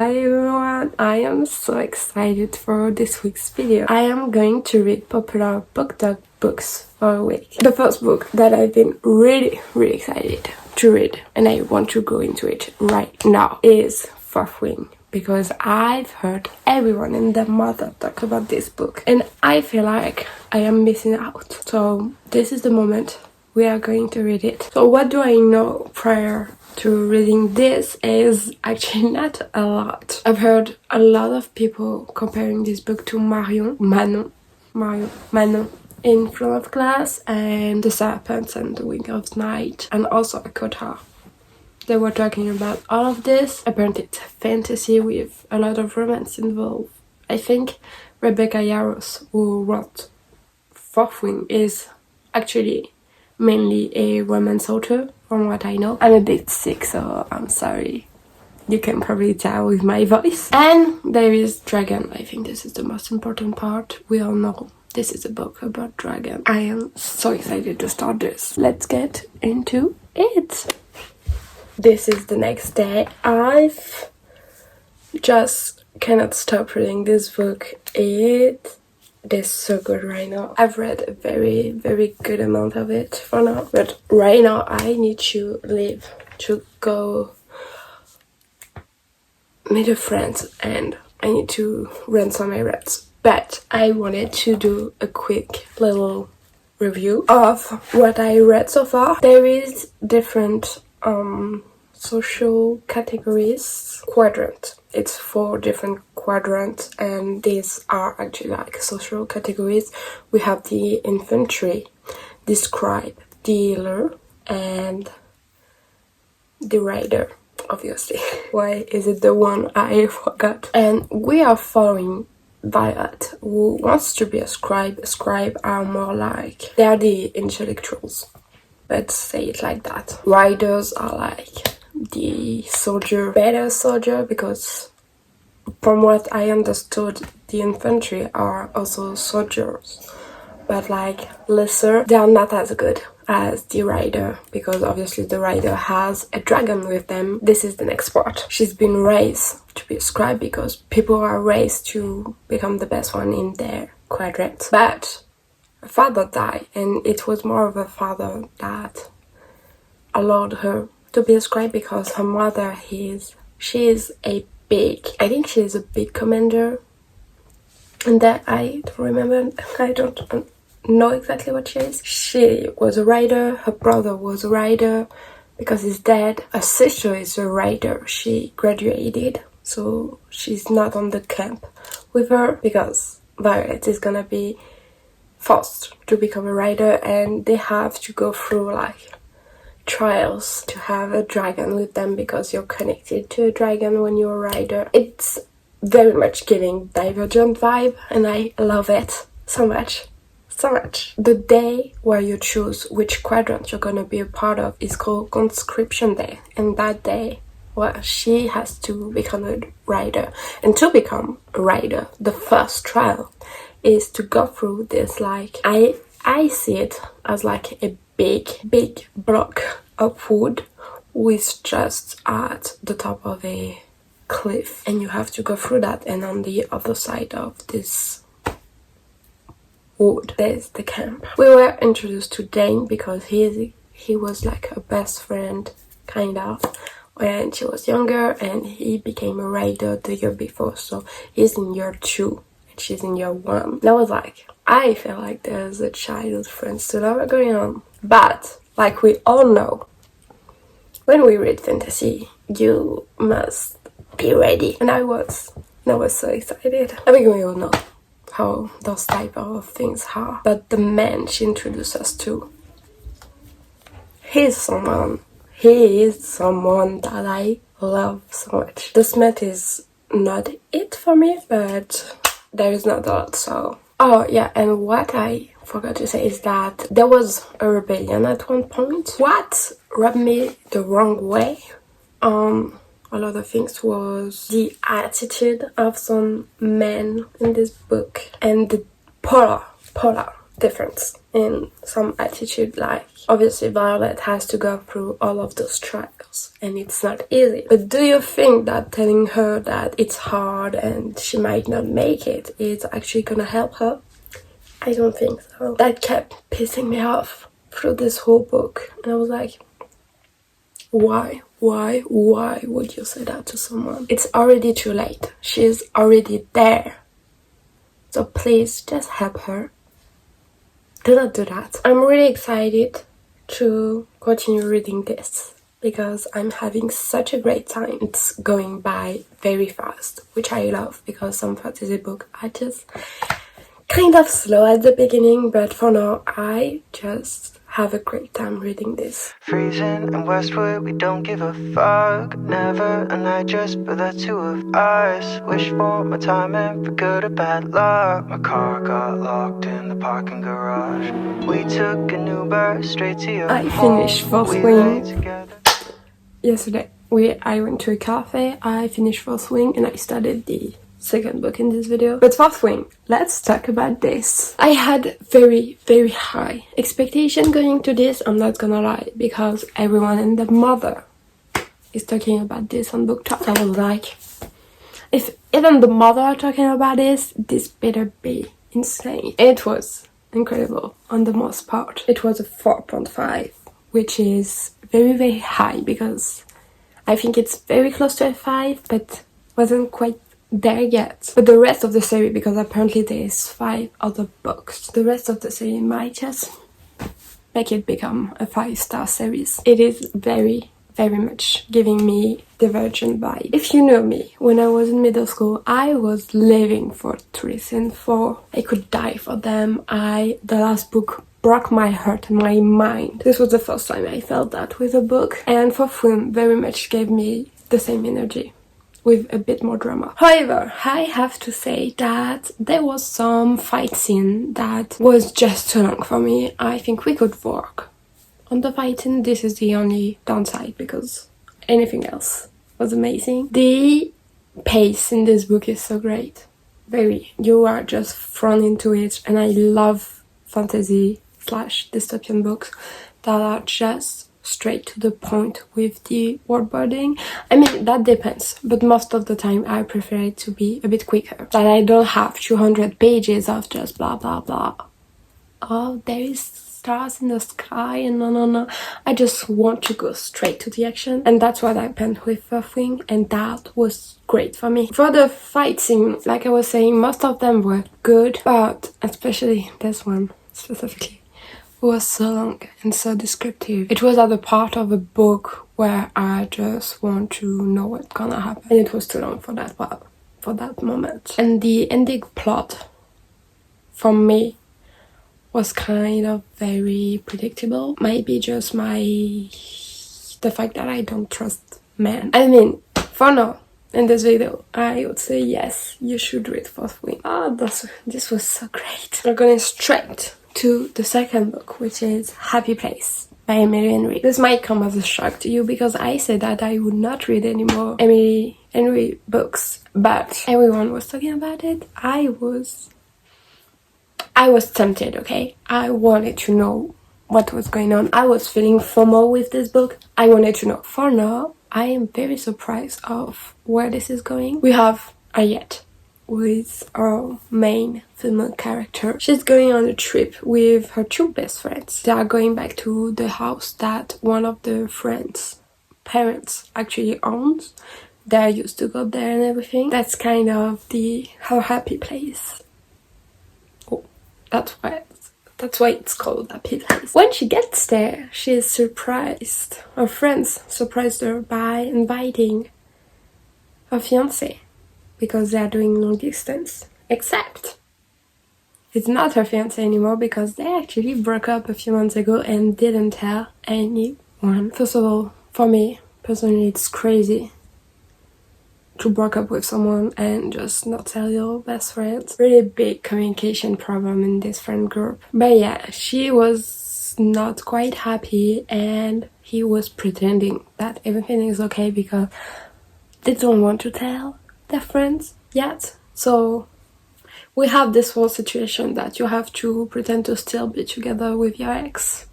Hi everyone, I am so excited for this week's video. I am going to read popular Booktok books for a week. The first book that I've been really excited to read, and I want to go into it right now, is Fourth Wing, because I've heard everyone and their mother talk about this book and I feel like I am missing out. So this is the moment we are going to read it. So what do I know prior to reading this is actually not a lot. I've heard a lot of people comparing this book to Manon in Front of Class and The Serpents and the Wing of Night, and also Akota. They were talking about all of this. Apparently it's fantasy with a lot of romance involved. I think Rebecca Yarros, who wrote Fourth Wing, is actually mainly a romance author, from what I know. I'm a bit sick, so I'm sorry. You can probably tell with my voice. And there is dragon. I think this is the most important part. We all know this is a book about dragon. I am so excited to start this. Let's get into it. This is the next day. I've just cannot stop reading this book. It is so good right now. I've read a very good amount of it for now, but right now I need to leave to go meet a friend and I need to run some errands. But I wanted to do a quick little review of what I read so far. There is different social categories, quadrant. It's 4 different quadrants, and these are actually like social categories. We have the infantry, the scribe, the healer, and the rider, obviously. Why is it the one I forgot? And we are following Violet, who wants to be a scribe. Scribe are more like, they are the intellectuals, let's say it like that. Riders are like the soldier, better soldier, because from what I understood, the infantry are also soldiers, but like lesser. They are not as good as the rider, because obviously the rider has a dragon with them. This is the next part. She's been raised to be a scribe because people are raised to become the best one in their quadrant. But her father died, and it was more of a father that allowed her to be a scribe, because her mother she is a big, I think she is a big commander, and that I don't remember, I don't know exactly what she is. She was a rider, her brother was a rider because he's dead, her sister is a rider, she graduated, so she's not on the camp with her because Violet is gonna be forced to become a rider, and they have to go through like trials to have a dragon with them, because you're connected to a dragon when you're a rider. It's very much giving Divergent vibe, and I love it so much. The day where you choose which quadrant you're gonna be a part of is called conscription day, and that day, well, she has to become a rider. And to become a rider, the first trial is to go through this, like, I see it as like a big block of wood with just at the top of a cliff, and you have to go through that, and on the other side of this wood there's the camp. We were introduced to Dane because he was like a best friend kind of when she was younger, and he became a rider the year before, so he's in year 2 and she's in year 1. And I was like, I feel like there's a childhood friend story going on. But like we all know, when we read fantasy, you must be ready. And I was so excited. I think we all know how those type of things are. But the man she introduced us to, he is someone that I love so much. The Smith is not it for me, but there is not a lot, so. Oh yeah, and what I forgot to say is that there was a rebellion at one point. What rubbed me the wrong way on a lot of things was the attitude of some men in this book, and the Paula, difference in some attitude. Like, obviously Violet has to go through all of those trials and it's not easy. But do you think that telling her that it's hard and she might not make it is actually gonna help her? I don't think so. That kept pissing me off through this whole book. And I was like, why would you say that to someone? It's already too late. She's already there. So please just help her. Do not do that. I'm really excited to continue reading this because I'm having such a great time. It's going by very fast, which I love because some fantasy books are just kind of slow at the beginning, but for now I just have a great time reading this. Freezing in Westwood, we don't give a fuck. Never a night just for the two of us. Wish for my timing for good or bad luck. My car got locked in the parking garage. We took an Uber straight to your I home. finished Fourth Wing yesterday. I went to a cafe, I finished Fourth Wing and I started the second book in this video. But Fourth Wing, let's talk about this. I had very high expectation going to this, I'm not gonna lie, because everyone and their mother is talking about this on Booktok. I was like, if even the mother are talking about this better be insane. It was incredible on the most part. It was a 4.5, which is very high because I think it's very close to a 5, but wasn't quite there yet. But the rest of the series, because apparently there is 5 other books, the rest of the series might just make it become a 5-star series. It is very much giving me Divergent vibe. If you know me, when I was in middle school, I was living for 3 and 4. I could die for them. The last book broke my heart and my mind. This was the first time I felt that with a book, and Fourth Wing very much gave me the same energy, with a bit more drama. However, I have to say that there was some fight scene that was just too long for me. I think we could work on the fighting. This is the only downside because anything else was amazing. The pace in this book is so great. You are just thrown into it, and I love fantasy / dystopian books that are just straight to the point with the wording. I mean, that depends, but most of the time I prefer it to be a bit quicker, that I don't have 200 pages of just blah blah blah. Oh, there is stars in the sky and no. I just want to go straight to the action, and that's what happened with Fourth Wing, and that was great for me. For the fight scene, like I was saying, most of them were good, but especially this one specifically was so long and so descriptive. It was at the part of a book where I just want to know what's gonna happen, and it was too long for that part, for that moment. And the ending plot for me was kind of very predictable. Maybe just the fact that I don't trust men. I mean, for now in this video I would say yes, you should read Fourth Wing. This was so great. We're going straight to the second book, which is Happy Place by Emily Henry. This might come as a shock to you because I said that I would not read any more Emily Henry books, but everyone was talking about it. I was tempted, okay? I wanted to know what was going on. I was feeling FOMO with this book. I wanted to know. For now, I am very surprised of where this is going. We have Ayet, who is our main female character. She's going on a trip with her 2 best friends. They are going back to the house that one of the friends' parents actually owns. They used to go there and everything. That's kind of her happy place. Oh, that's why it's called Happy Place. When she gets there, she is surprised. Her friends surprised her by inviting her fiancé, because they are doing long distance. Except it's not her fiancé anymore because they actually broke up a few months ago and didn't tell anyone. First of all, for me personally, it's crazy to break up with someone and just not tell your best friends. Really big communication problem in this friend group. But yeah, she was not quite happy and he was pretending that everything is okay because they don't want to tell their friends yet. So we have this whole situation that you have to pretend to still be together with your ex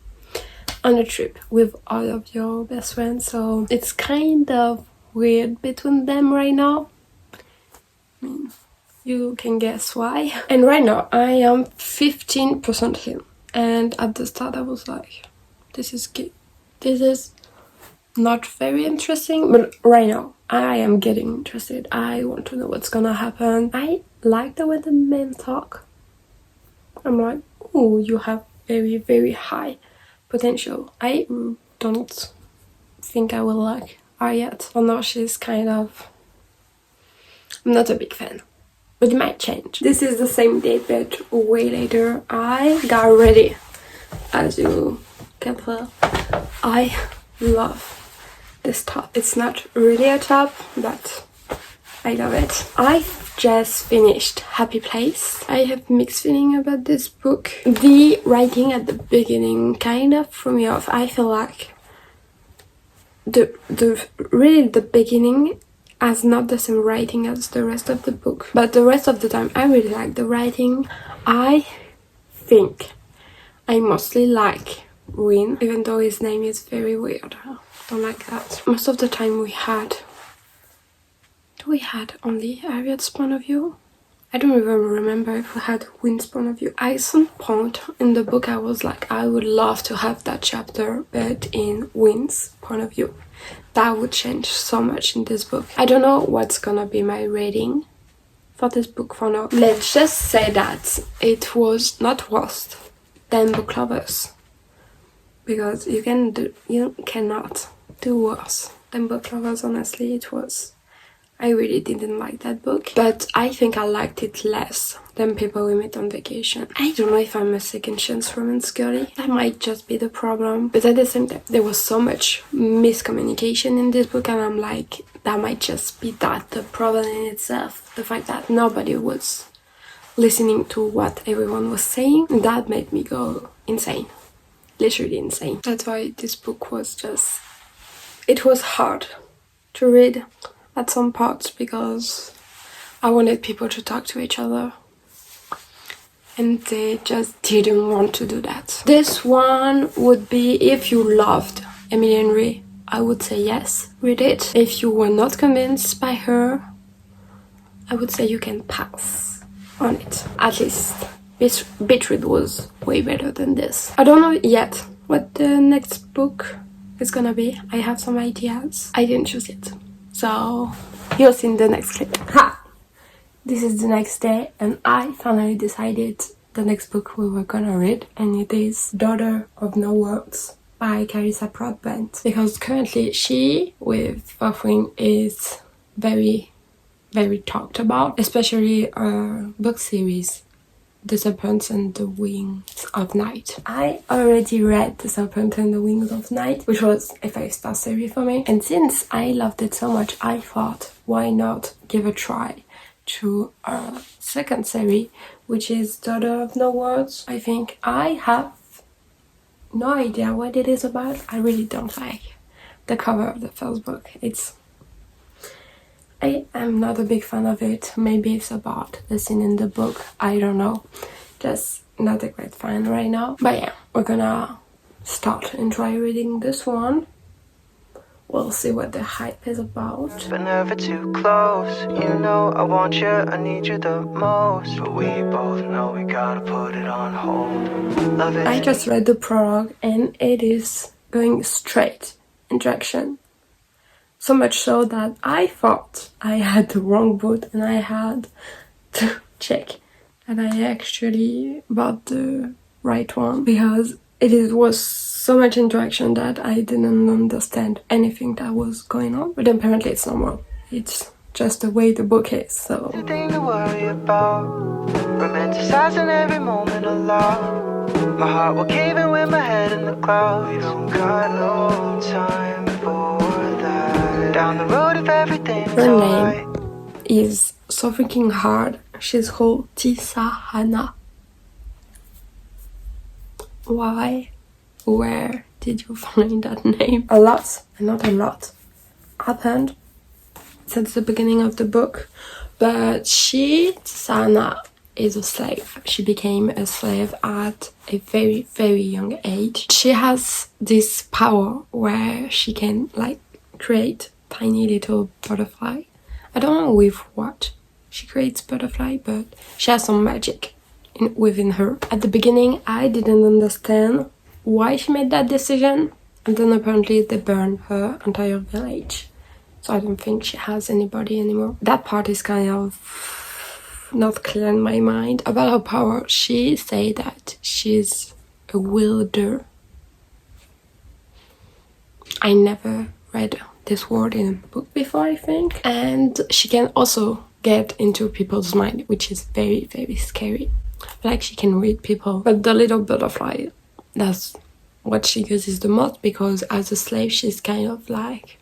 on a trip with all of your best friends, so it's kind of weird between them right now. I mean, you can guess why. And right now I am 15% him, and at the start I was like, this is not very interesting, but right now I am getting interested. I want to know what's gonna happen. I like the way the men talk. I'm like, oh, you have very, very high potential. I don't think I will like her yet. Well, now she's kind of... I'm not a big fan, but it might change. This is the same day, but way later. I got ready. As you can tell, I love this top. It's not really a top, but I love it. I just finished Happy Place. I have mixed feeling about this book. The writing at the beginning kind of threw me off. I feel like the beginning has not the same writing as the rest of the book, but the rest of the time I really like the writing. I think I mostly like Win, even though his name is very weird. I don't like that. Most of the time we had only Harriet's point of view. I don't even remember if we had Win's point of view. At some point in the book I was like, I would love to have that chapter but in Win's point of view. That would change so much in this book. I don't know what's gonna be my rating for this book for now. Let's just say that it was not worse than Book Lovers, because you cannot do worse than Book Lovers. Honestly, it was... I really didn't like that book, but I think I liked it less than People We Met on Vacation. I don't know if I'm a second chance romance girly. That might just be the problem. But at the same time, there was so much miscommunication in this book, and I'm like, that might just be the problem in itself. The fact that nobody was listening to what everyone was saying. That made me go insane. Literally insane. That's why this book was just... It was hard to read at some parts, because I wanted people to talk to each other and they just didn't want to do that. This one would be, if you loved Emily Henry, I would say yes, read it. If you were not convinced by her, I would say you can pass on it. At least Betrayed was way better than this. I don't know yet what the next book is gonna be. I have some ideas. I didn't choose it, so you'll see in the next clip. Ha! This is the next day and I finally decided the next book we were gonna read, and it is Daughter of No Words by Carissa Broadbent, because currently she, with Buffering, is very, very talked about, especially her book series The Serpent and the Wings of Night. I already read The Serpent and the Wings of Night, which was a 5-star series for me, and since I loved it so much, I thought, why not give a try to a second series, which is Daughter of No Words. I think I have no idea what it is about. I really don't like the cover of the first book. I am not a big fan of it. Maybe it's about the scene in the book, I don't know. Just not a great fan right now. But yeah, we're gonna start and try reading this one. We'll see what the hype is about. But never too close. You know I want you, I need you the most. But we both know we gotta put it on hold. Love it. I just read the prologue and it is going straight in direction. So much so that I thought I had the wrong book and I had to check that I actually bought the right one, because it was so much interaction that I didn't understand anything that was going on. But apparently it's normal. It's just the way the book is, so... Nothing to worry about. Romanticizing every moment aloud. My heart will cave in with my head in the clouds. We don't got no time for that. Down the road if everything's alright. Her name is so freaking hard. She's called Tisahana. Why? Where did you find that name? A lot, not a lot, happened since the beginning of the book. But Tisahana is a slave. She became a slave at a very, very young age. She has this power where she can like create tiny little butterfly. I don't know with what she creates butterfly, but she has some magic within her. At the beginning, I didn't understand why she made that decision, and then apparently they burned her entire village. So I don't think she has anybody anymore. That part is kind of not clear in my mind. About her power, she say that she's a wielder. I never read this word in a book before, I think. And she can also get into people's mind, which is very, very scary. Like she can read people. But the little butterfly, that's what she uses the most, because as a slave she's kind of like,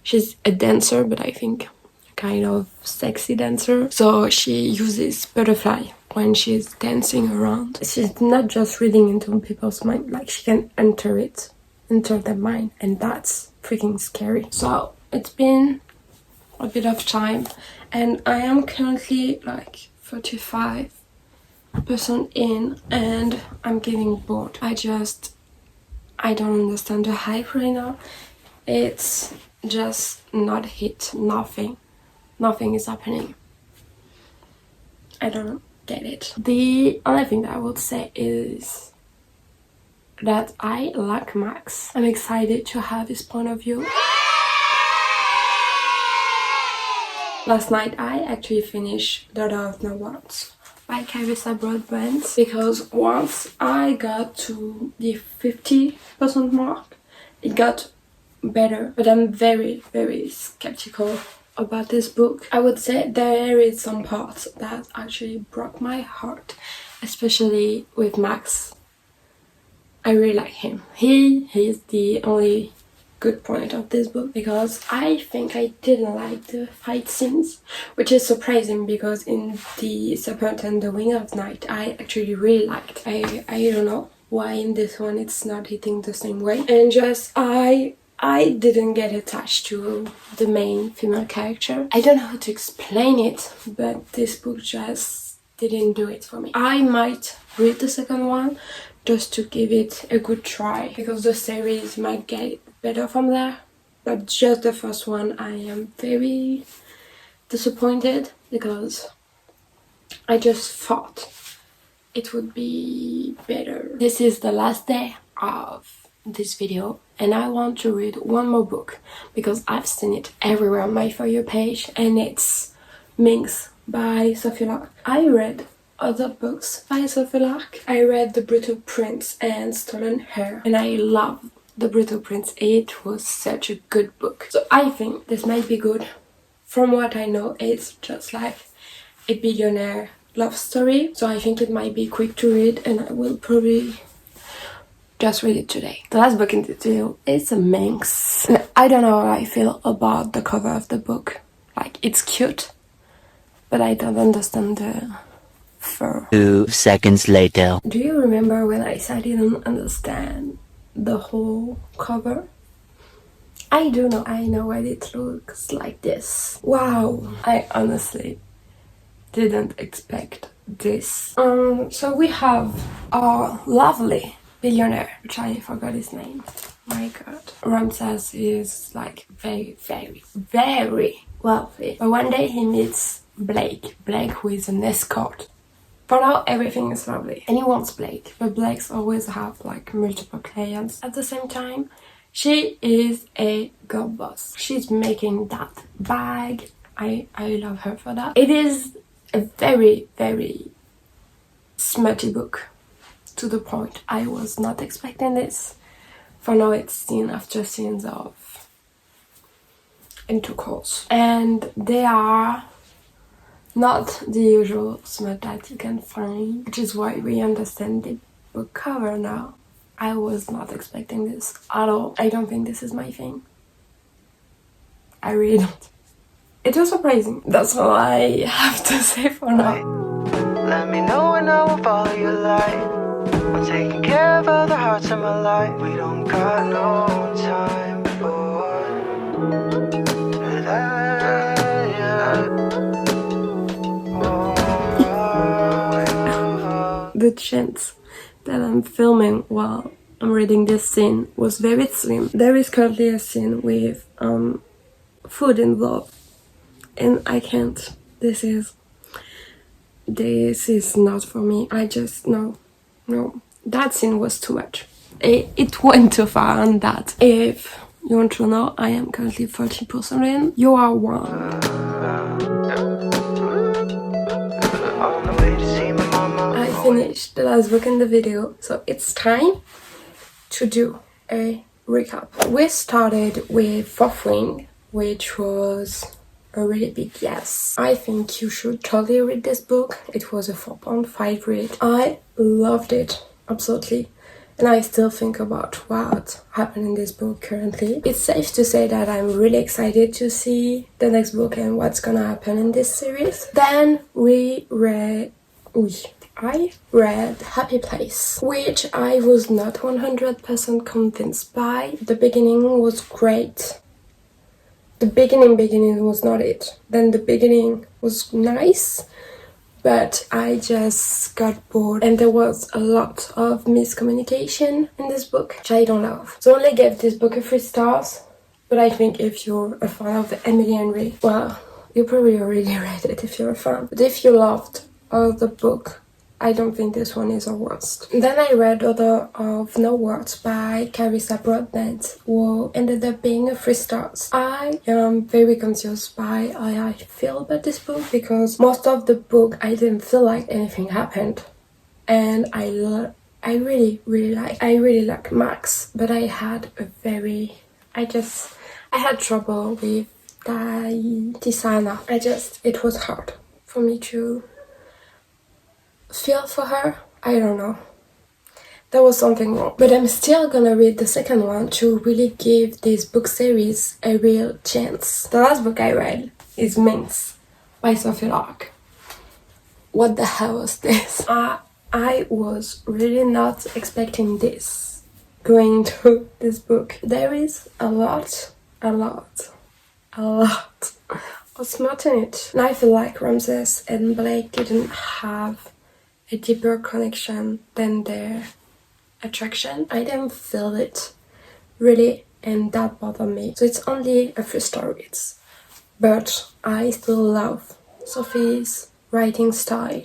she's a dancer, but I think kind of sexy dancer. So she uses butterfly when she's dancing around. She's not just reading into people's mind, like she can enter their mind, and that's freaking scary. So it's been a bit of time, and I am currently like 35% in, and I'm getting bored. I don't understand the hype right now. It's just not hit. Nothing is happening. I don't get it. The only thing that I would say is that I like Max. I'm excited to have his point of view. Last night I actually finished Daughter of No Words by Carissa Broadbent, because once I got to the 50% mark, it got better. But I'm very, very skeptical about this book. I would say there is some parts that actually broke my heart, especially with Max. I really like him. He is the only good point of this book, because I think I didn't like the fight scenes, which is surprising because in The Serpent and the Wing of Night I actually really liked. I don't know why in this one it's not hitting the same way, and just I didn't get attached to the main female character. I don't know how to explain it, but this book just didn't do it for me. I might read the second one just to give it a good try, because the series might get better from there. But just the first one, I am very disappointed, because I just thought it would be better. This is the last day of this video, and I want to read one more book, because I've seen it everywhere on my For You page, and it's Minx by Sophie Lark. I read other books by Sophie Lark. I read The Brutal Prince and Stolen Hair, and I love The Brutal Prince. It was such a good book. So I think this might be good. From what I know, it's just like a billionaire love story. So I think it might be quick to read, and I will probably just read it today. The last book in the video is a Minx. And I don't know how I feel about the cover of the book. Like, it's cute, but I don't understand the fur. 2 seconds later. Do you remember when I said I didn't understand the whole cover? I do know. I know why it looks like this. Wow, I honestly didn't expect this. So we have our lovely billionaire, which I forgot his name. My god. Ramses is like very, very, very wealthy. But one day he meets Blake, who is an escort. For now, everything is lovely. And he wants Blake, but Blakes always have like multiple clients at the same time. She is a girl boss. She's making that bag. I love her for that. It is a very, very smutty book. To the point. I was not expecting this. For now, it's scene after scenes of intercourse. And they are not the usual smut that you can find, which is why we understand the book cover now. I was not expecting this at all. I don't think this is my thing. I really don't. It was surprising. That's all I have to say for now. Let me know and I will follow your light. I'm taking care of other hearts in my life. We don't got no time for that. Oh, the chance that I'm filming while I'm reading this scene was very slim. There is currently a scene with food involved, and I can't. This is not for me. I just no. That scene was too much. It went too far on that. If you want to know, I am currently 40% in. You are one. I finished the last book in the video, so it's time to do a recap. We started with Fourth Wing, which was a really big yes. I think you should totally read this book. It was a 4.5 read. I loved it, absolutely. And I still think about what happened in this book currently. It's safe to say that I'm really excited to see the next book and what's gonna happen in this series. Then I read Happy Place, which I was not 100% convinced by. The beginning was great. The beginning was not it. Then the beginning was nice, but I just got bored, and there was a lot of miscommunication in this book, which I don't love. So I only gave this book a 3 stars, but I think if you're a fan of Emily Henry, well, you probably already read it if you're a fan. But if you loved the book, I don't think this one is a worst. Then I read Order of No Words by Carissa Broadbent, who ended up being a 3 stars. I am very confused by how I feel about this book, because most of the book I didn't feel like anything happened. And I really like Max, but I had trouble with Tisana. It was hard for me to feel for her. I don't know. There was something wrong. But I'm still gonna read the second one to really give this book series a real chance. The last book I read is Minx by Sophie Lark. What the hell was this? I was really not expecting this going into this book. There is a lot of smut in it. And I feel like Ramses and Blake didn't have a deeper connection than their attraction. I didn't feel it really, and that bothered me. So it's only a few stories, but I still love Sophie's writing style.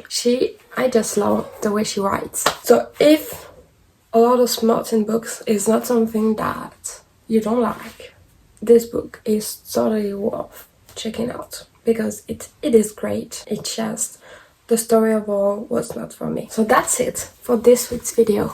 I just love the way she writes. So if a lot of smut in books is not something that you don't like, this book is totally worth checking out, because it is great. It's just the story of all was not for me. So that's it for this week's video.